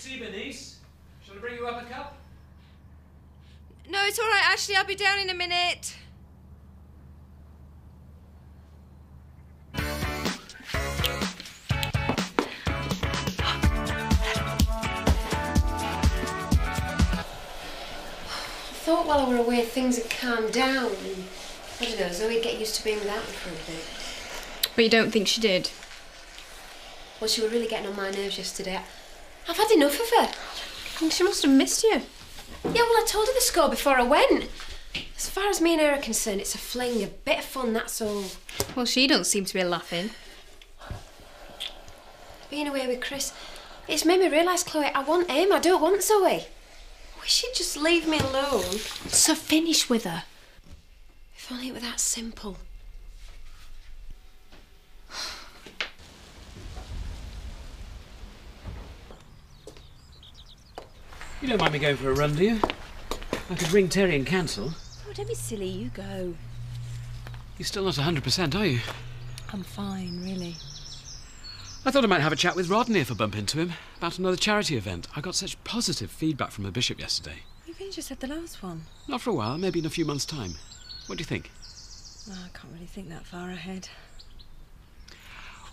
Tea, Bernice. Shall I bring you up a cup? No, it's all right, Ashley. I'll be down in a minute. I thought while I were away things had calmed down and, I don't know, Zoe'd get used to being without me for a bit. But you don't think she did? Well, she were really getting on my nerves yesterday. I've had enough of her. I think she must have missed you. Yeah, well, I told her the score before I went. As far as me and her are concerned, it's a fling, a bit of fun, that's all. Well, she don't seem to be laughing. Being away with Chris, it's made me realise, Chloe, I want him, I don't want Zoe. I wish she'd just leave me alone. So finish with her. If only it were that simple. You don't mind me going for a run, do you? I could ring Terry and cancel. Oh, don't be silly, you go. You're still not 100%, are you? I'm fine, really. I thought I might have a chat with Rodney if I bump into him about another charity event. I got such positive feedback from the bishop yesterday. You've only just had the last one. Not for a while, maybe in a few months' time. What do you think? Oh, I can't really think that far ahead.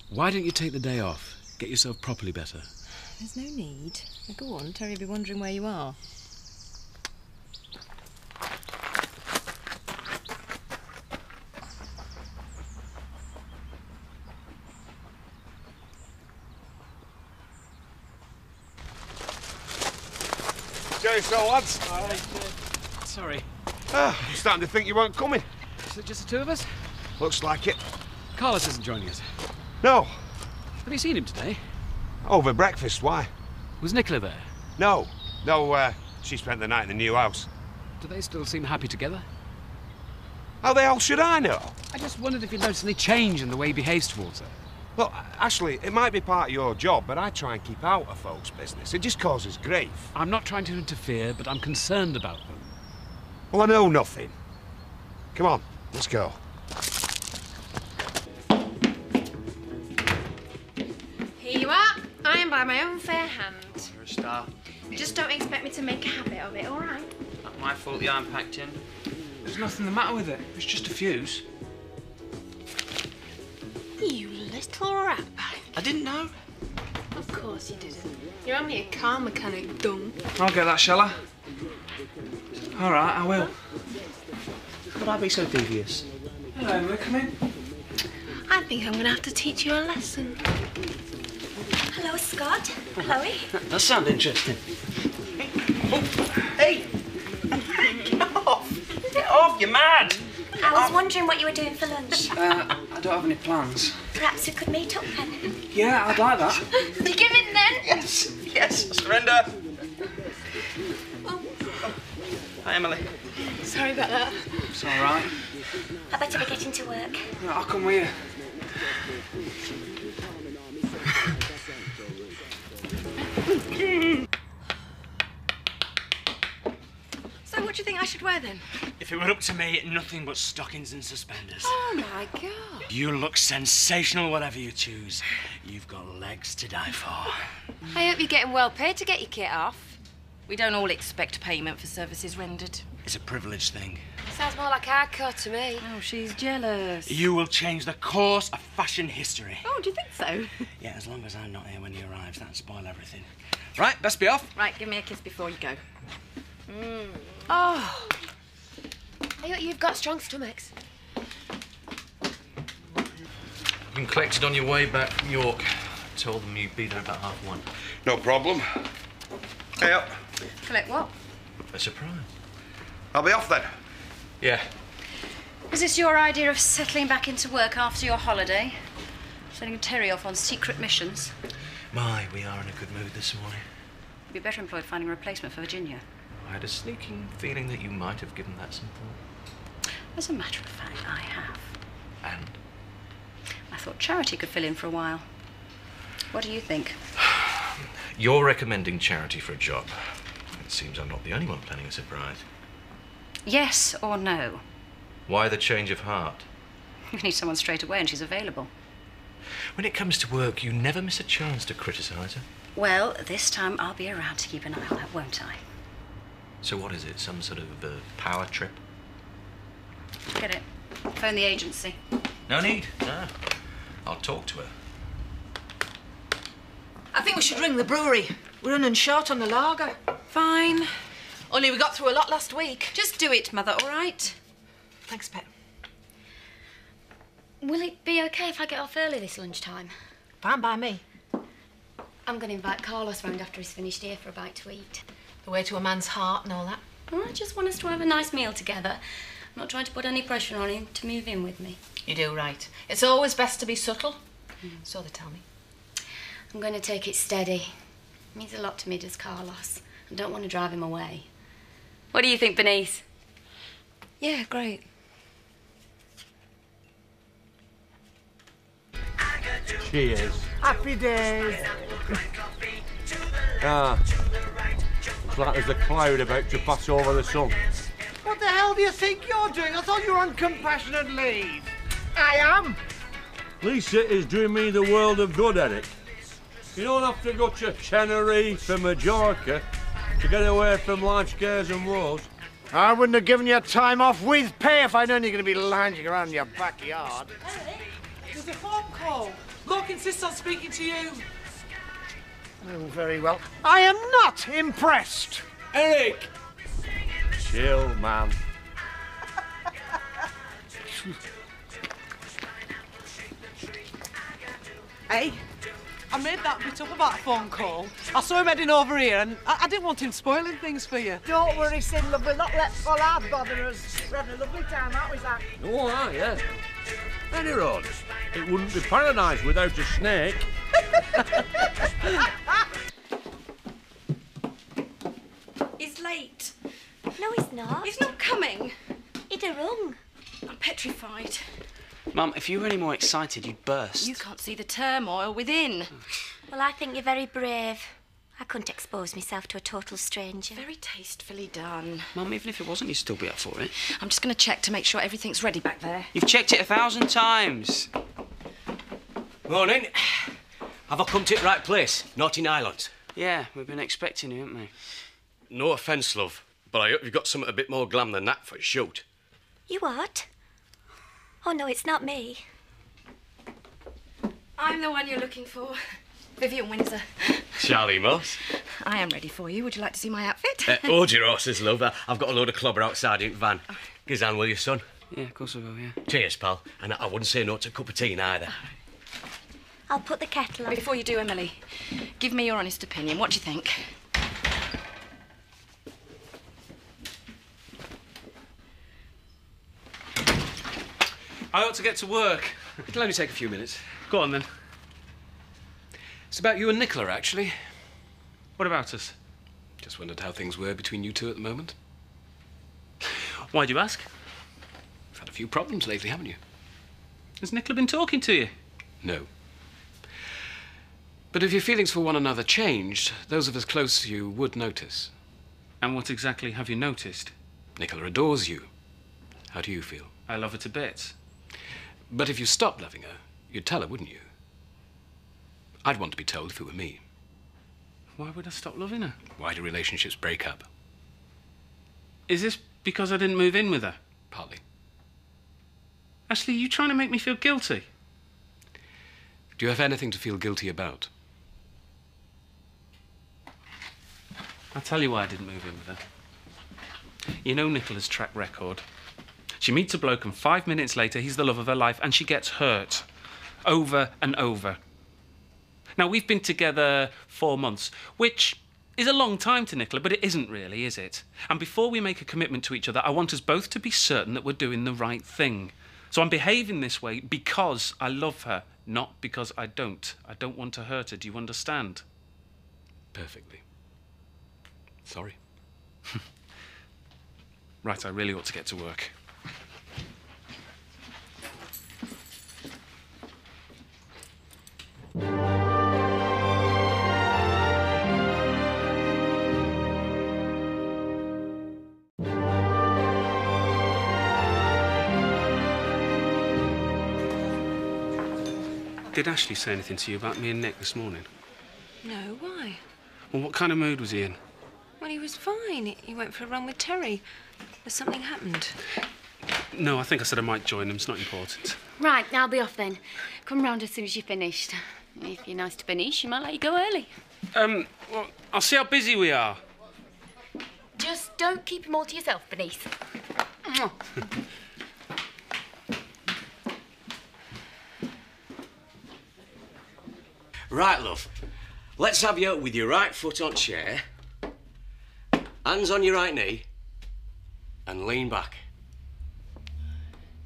Why don't you take the day off? Get yourself properly better. There's no need. Now go on, Terry will be wondering where you are. Jerry, so lads. Sorry. I'm starting to think you weren't coming. Is it just the two of us? Looks like it. Carlos isn't joining us. No. Have you seen him today? Over breakfast, why? Was Nicola there? No. She spent the night in the new house. Do they still seem happy together? How the hell should I know? I just wondered if you noticed any change in the way he behaves towards her. Well, Ashley, it might be part of your job, but I try and keep out of folks' business. It just causes grief. I'm not trying to interfere, but I'm concerned about them. Well, I know nothing. Come on, let's go. Here you are. I am by my own fair hand. You're a star. Just don't expect me to make a habit of it, all right? Not my fault the iron packed in. There's nothing the matter with it. It's just a fuse. You little rat bag. I didn't know. Of course you didn't. You're only a car mechanic, dumb. I'll get that, shall I? All right, I will. Would I be so devious? Hello, Emily, come in. I think I'm going to have to teach you a lesson. Hello, Scott. Chloe. That sounds interesting. Oh, hey! Get off! Get off, you're mad! I was wondering what you were doing for lunch. I don't have any plans. Perhaps we could meet up then. Yeah, I'd like that. You give in then? Yes, yes, surrender! Oh. Hi, Emily. Sorry about that. It's all right. I better be getting to work. Yeah, I'll come with you. So what do you think I should wear then? If it were up to me, nothing but stockings and suspenders. Oh my God. You look sensational, whatever you choose. You've got legs to die for. I hope you're getting well paid to get your kit off. We don't all expect payment for services rendered. It's a privilege thing. Sounds more like hardcore to me. Oh, she's jealous. You will change the course of fashion history. Oh, do you think so? Yeah, as long as I'm not here when he arrives, that'll spoil everything. Right, let's be off. Right, give me a kiss before you go. Oh. You've got strong stomachs. Been collected on your way back from York. Told them you'd be there about 1:30. No problem. Hey up. Collect what? A surprise. I'll be off then. Yeah. Was this your idea of settling back into work after your holiday? Sending Terry off on secret missions? My, we are in a good mood this morning. You'd be better employed finding a replacement for Virginia. I had a sneaking feeling that you might have given that some thought. As a matter of fact, I have. And? I thought Charity could fill in for a while. What do you think? You're recommending Charity for a job. It seems I'm not the only one planning a surprise. Yes or no? Why the change of heart? You need someone straight away and she's available. When it comes to work, you never miss a chance to criticise her. Well, this time I'll be around to keep an eye on that, won't I? So what is it? Some sort of power trip? Get it. Phone the agency. No need. No. I'll talk to her. I think we should ring the brewery. We're running short on the lager. Fine. Only we got through a lot last week. Just do it, Mother, all right? Thanks, Pet. Will it be okay if I get off early this lunchtime? Fine by me. I'm going to invite Carlos round after he's finished here for a bite to eat. The way to a man's heart and all that. Well, I just want us to have a nice meal together. I'm not trying to put any pressure on him to move in with me. You do right. It's always best to be subtle. So they tell me. I'm going to take it steady. It means a lot to me, does Carlos. I don't want to drive him away. What do you think, Bernice? Yeah, great. Cheers. Happy days. It's like there's a cloud about to pass over the sun. What the hell do you think you're doing? I thought you were on compassionate leave. I am. Lisa is doing me the world of good, Eric. You don't have to go to Tenerife or Majorca to get away from life's cares and woes. I wouldn't have given you time off with pay if I'd known you were going to be lounging around your backyard. There's a phone call. Locke insists on speaking to you. Oh, very well. I am not impressed. Eric! Chill, man. Hey, I made that bit up about a phone call. I saw him heading over here and I didn't want him spoiling things for you. Don't worry, Sid, love. We'll not let Pollard bother us. We're having a lovely time, aren't we, Zach? Oh, yeah. Any road. It wouldn't be paradise without a snake. He's late. No, he's not. He's not coming. He'd a rung. I'm petrified. Mum, if you were any more excited, you'd burst. You can't see the turmoil within. Well, I think you're very brave. I couldn't expose myself to a total stranger. Very tastefully done. Mum, even if it wasn't, you'd still be up for it. I'm just going to check to make sure everything's ready back there. You've checked it 1,000 times. Morning. Have I come to the right place? Not in Islands? Yeah, we've been expecting you, haven't we? No offence, love, but I hope you've got something a bit more glam than that for a shoot. You what? Oh, no, it's not me. I'm the one you're looking for. Vivian Windsor. Charlie Moss. I am ready for you. Would you like to see my outfit? Hold your horses, love. I've got a load of clobber outside in the van. Gazan, will you, son? Yeah, of course I will, yeah. Cheers, pal. And I wouldn't say no to a cup of tea neither. I'll put the kettle on. Before you do, Emily, give me your honest opinion. What do you think? I ought to get to work. It'll only take a few minutes. Go on, then. It's about you and Nicola, actually. What about us? Just wondered how things were between you two at the moment. Why do you ask? You've had a few problems lately, haven't you? Has Nicola been talking to you? No. But if your feelings for one another changed, those of us close to you would notice. And what exactly have you noticed? Nicola adores you. How do you feel? I love her to bits. But if you stopped loving her, you'd tell her, wouldn't you? I'd want to be told if it were me. Why would I stop loving her? Why do relationships break up? Is this because I didn't move in with her? Partly. Ashley, you trying to make me feel guilty? Do you have anything to feel guilty about? I'll tell you why I didn't move in with her. You know Nicola's track record. She meets a bloke and 5 minutes later he's the love of her life and she gets hurt. Over and over. Now, we've been together 4 months, which is a long time to Nicola, but it isn't really, is it? And before we make a commitment to each other, I want us both to be certain that we're doing the right thing. So I'm behaving this way because I love her, not because I don't. I don't want to hurt her. Do you understand? Perfectly. Sorry. Right, I really ought to get to work. Did Ashley say anything to you about me and Nick this morning? No, why? Well, what kind of mood was he in? Well, he was fine. He went for a run with Terry. Has something happened? No, I think I said I might join him. It's not important. Right, I'll be off then. Come round as soon as you're finished. If you're nice to Bernice, she might let you go early. Well, I'll see how busy we are. Just don't keep him all to yourself, Bernice. Right, love. Let's have you with your right foot on chair, hands on your right knee, and lean back.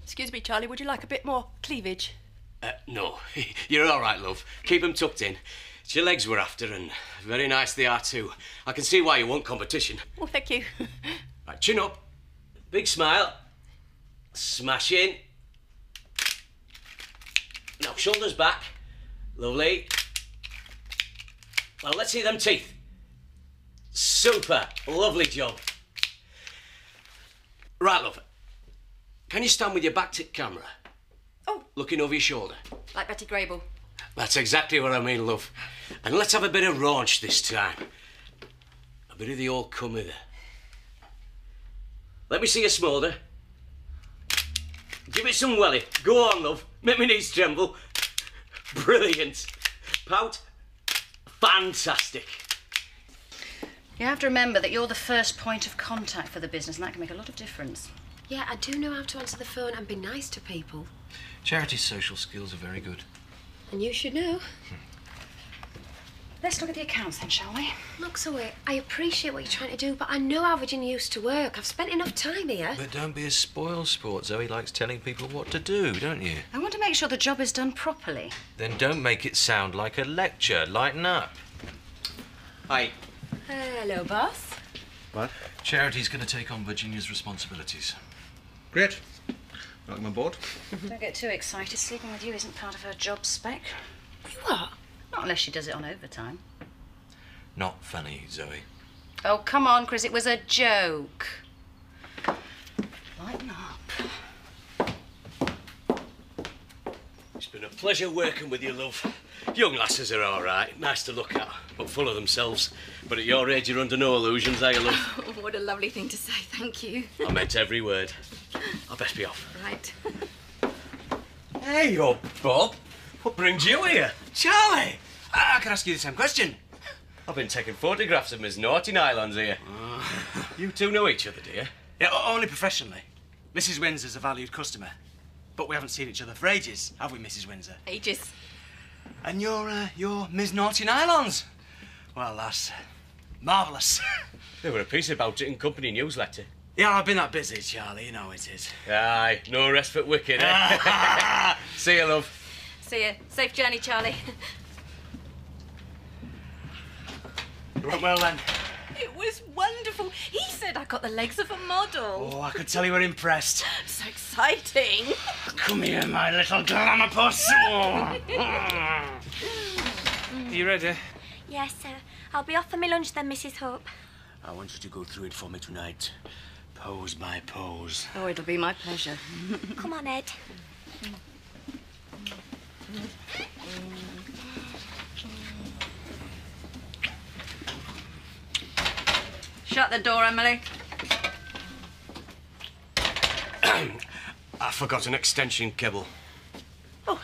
Excuse me, Charlie, would you like a bit more cleavage? No, you're all right, love. Keep them tucked in. It's your legs we're after, and very nice they are too. I can see why you want competition. Oh, thank you. Right, chin up, big smile, smash in. Now shoulders back, lovely. Well, let's see them teeth. Super, lovely job. Right, love. Can you stand with your back to camera? Oh. Looking over your shoulder. Like Betty Grable. That's exactly what I mean, love. And let's have a bit of raunch this time. A bit of the old come hither. Let me see you smoulder. Give it some welly. Go on, love. Make me knees tremble. Brilliant. Pout. Fantastic. You have to remember that you're the first point of contact for the business, and that can make a lot of difference. Yeah, I do know how to answer the phone and be nice to people. Charity's social skills are very good. And you should know. Let's look at the accounts then, shall we? Look, Zoe, I appreciate what you're trying to do, but I know how Virginia used to work. I've spent enough time here. But don't be a spoil sport. Zoe likes telling people what to do, don't you? I want to make sure the job is done properly. Then don't make it sound like a lecture. Lighten up. Hi. Hello, boss. What? Charity's going to take on Virginia's responsibilities. Great. Welcome aboard. Don't get too excited. Sleeping with you isn't part of her job spec. What? Not unless she does it on overtime. Not funny, Zoe. Oh, come on, Chris. It was a joke. Lighten up. It's been a pleasure working with you, love. Young lasses are all right, nice to look at, but full of themselves. But at your age, you're under no illusions, are you, love? Oh, what a lovely thing to say, thank you. I meant every word. I'll best be off. Right. Hey, old Bob. What brings you here? Charlie! I can ask you the same question. I've been taking photographs of Miss Naughty Nylons here. You two know each other, do you? Yeah, only professionally. Mrs. Windsor's a valued customer. But we haven't seen each other for ages, have we, Mrs. Windsor? Ages. And you're Miss Naughty Nylons. Well, that's marvellous. There were a piece about it in company newsletter. Yeah, I've been that busy, Charlie, you know it is. Aye, no rest but wicked, eh? See you, love. See you. Safe journey, Charlie. You went well, then? It was wonderful. He said I got the legs of a model. Oh, I could tell you were impressed. So exciting. Come here, my little glamour puss. Are you ready? Yes, sir. I'll be off for my lunch then, Mrs. Hope. I want you to go through it for me tonight. Pose by pose. Oh, it'll be my pleasure. Come on, Ed. Shut the door, Emily. I forgot an extension cable. Oh,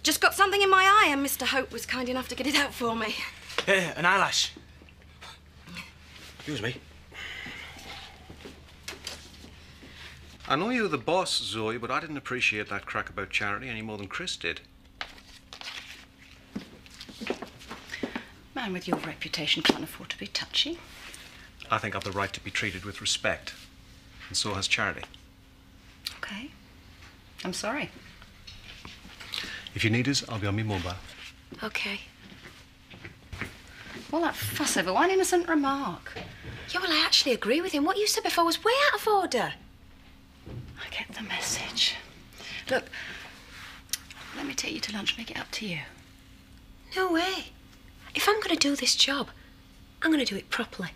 just got something in my eye, and Mr. Hope was kind enough to get it out for me. Here, an eyelash. Excuse me. I know you're the boss, Zoe, but I didn't appreciate that crack about Charity any more than Chris did. Man with your reputation can't afford to be touchy. I think I've the right to be treated with respect. And so has Charity. Okay. I'm sorry. If you need us, I'll be on my mobile. Okay. Well, that fuss over one innocent remark. Yeah, well, I actually agree with him. What you said before was way out of order. I get the message. Look, let me take you to lunch, make it up to you. No way. If I'm going to do this job, I'm going to do it properly.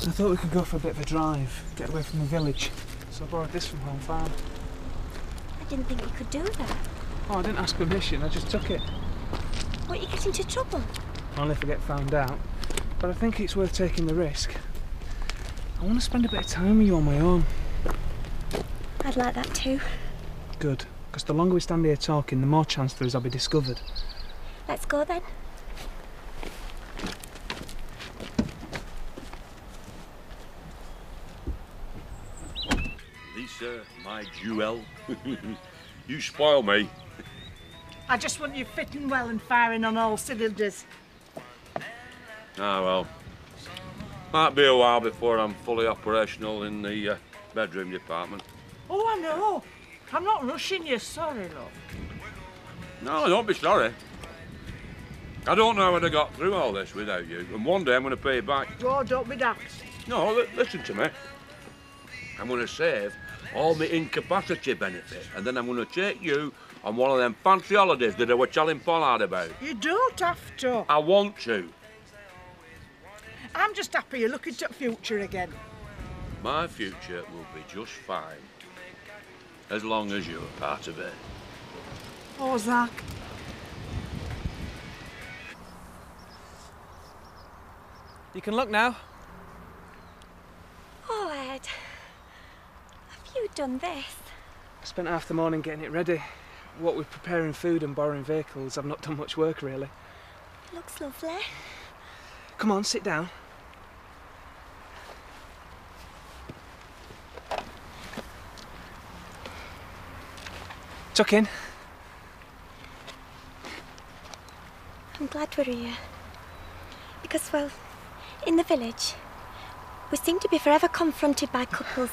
I thought we could go for a bit of a drive, get away from the village. So I borrowed this from Home Farm. I didn't think you could do that. Oh, I didn't ask permission, I just took it. Won't you get into trouble? Only if I get found out. But I think it's worth taking the risk. I want to spend a bit of time with you on my own. I'd like that too. Good, because the longer we stand here talking, the more chance there is I'll be discovered. Let's go then. Lisa, my jewel. You spoil me. I just want you fitting well and firing on all cylinders. Ah, well. Might be a while before I'm fully operational in the bedroom department. Oh, I know. I'm not rushing you, sorry, love. No, don't be sorry. I don't know how I'd have got through all this without you, and one day I'm going to pay you back. Oh, don't be daft. No, listen to me. I'm going to save all my incapacity benefit, and then I'm going to take you on one of them fancy holidays that I was telling Pollard about. You don't have to. I want to. I'm just happy you're looking to the future again. My future will be just fine, as long as you're part of it. Oh, Zach. You can look now. Oh, Ed. Have you done this? I spent half the morning getting it ready. What with preparing food and borrowing vehicles, I've not done much work, really. Looks lovely. Come on, sit down. Tuck in. I'm glad we're here. Because, well, in the village, we seem to be forever confronted by couples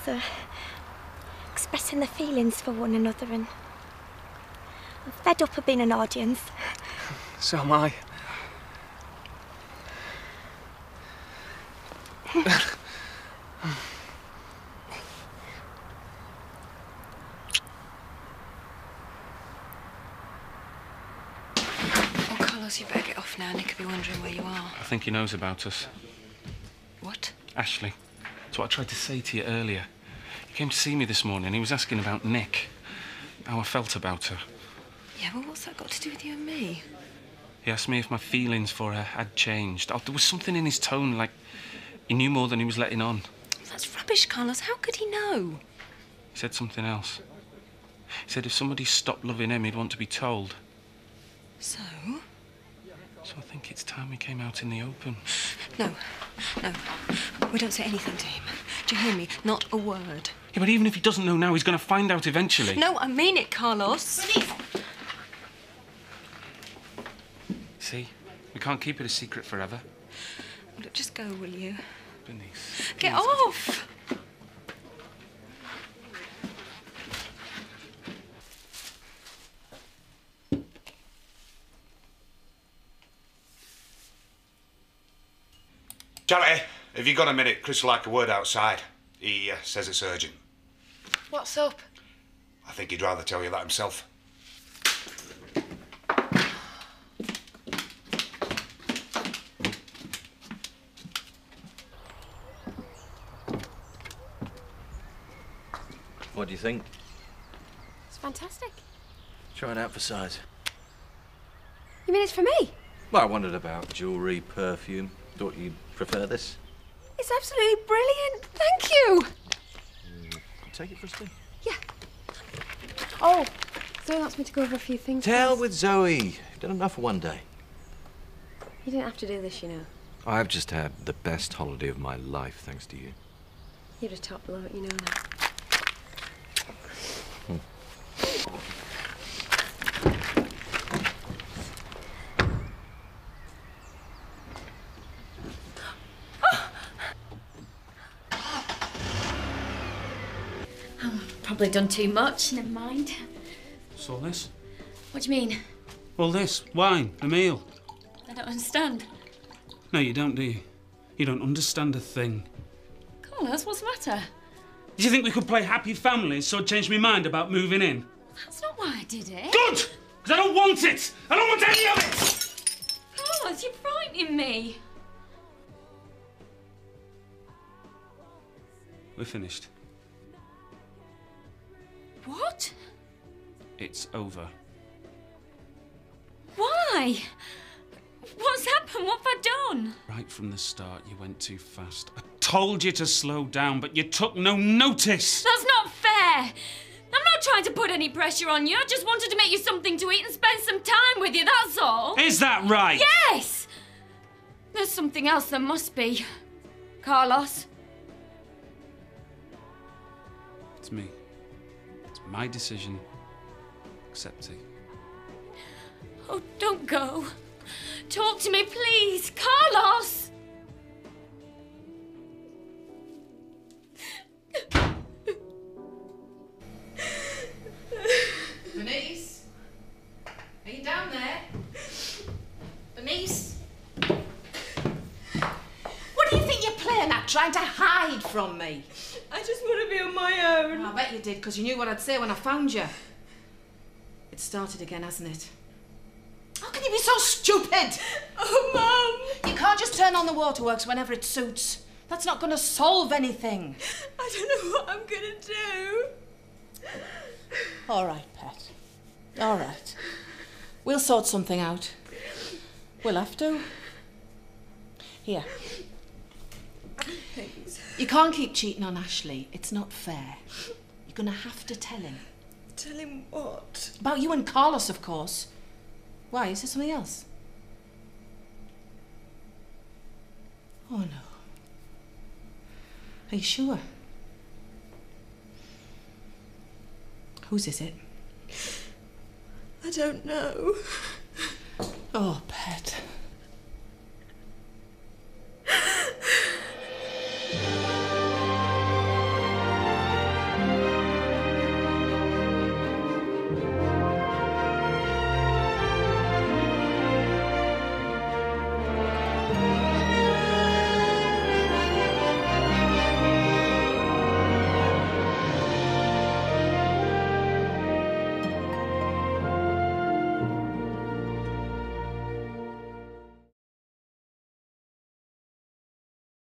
expressing their feelings for one another, and I'm fed up of being an audience. So am I. Carlos, you better get off now. Nick will be wondering where you are. I think he knows about us. What? Ashley. That's what I tried to say to you earlier. He came to see me this morning. He was asking about Nick. How I felt about her. Yeah, well, what's that got to do with you and me? He asked me if my feelings for her had changed. Oh, there was something in his tone, like he knew more than he was letting on. That's rubbish, Carlos. How could he know? He said something else. He said if somebody stopped loving him, he'd want to be told. So? So I think it's time we came out in the open. No. We don't say anything to him. Do you hear me? Not a word. Yeah, but even if he doesn't know now, he's going to find out eventually. No, I mean it, Carlos. See? We can't keep it a secret forever. Look, just go, will you? Denise. Get off! Charity, have you got a minute? Chris would like a word outside. He says it's urgent. What's up? I think he'd rather tell you that himself. What do you think? It's fantastic. Try it out for size. You mean it's for me? Well, I wondered about jewellery, perfume. Thought you'd prefer this. It's absolutely brilliant. Thank you. Take it for a spin. Yeah. Oh, Zoe wants me to go over a few things. Tell first. with Zoe. You've done enough for one day. You didn't have to do this, you know. I've just had the best holiday of my life, thanks to you. You're a top bloke, you know that. Probably done too much. Never mind. What's all this? What do you mean? All this? Wine? A meal? I don't understand. No, you don't, do you? You don't understand a thing. Carlos, what's the matter? Did you think we could play happy families so I'd change my mind about moving in? That's not why I did it. Good! Because I don't want it! I don't want any of it! Carlos, you're frightening me. We're finished. What? It's over. Why? What's happened? What have I done? Right from the start, you went too fast. I told you to slow down, but you took no notice. That's not fair. I'm not trying to put any pressure on you. I just wanted to make you something to eat and spend some time with you, that's all. Is that right? Yes! There's something else there must be. Carlos. It's me. It's my decision. Accept it. Oh, don't go. Talk to me, please. Carlos! Bernice? Are you down there? Bernice? What do you think you're playing at, trying to hide from me? I just want to be on my own. I bet you did, because you knew what I'd say when I found you. It started again, hasn't it? How can you be so stupid? Oh, Mum! You can't just turn on the waterworks whenever it suits. That's not going to solve anything. I don't know what I'm going to do. All right, Pet. All right. We'll sort something out. We'll have to. Here. Thanks. You can't keep cheating on Ashley. It's not fair. You're going to have to tell him. Tell him what? About you and Carlos, of course. Why? Is there something else? Oh, no. Are you sure? Whose is it? I don't know. Oh, Pet.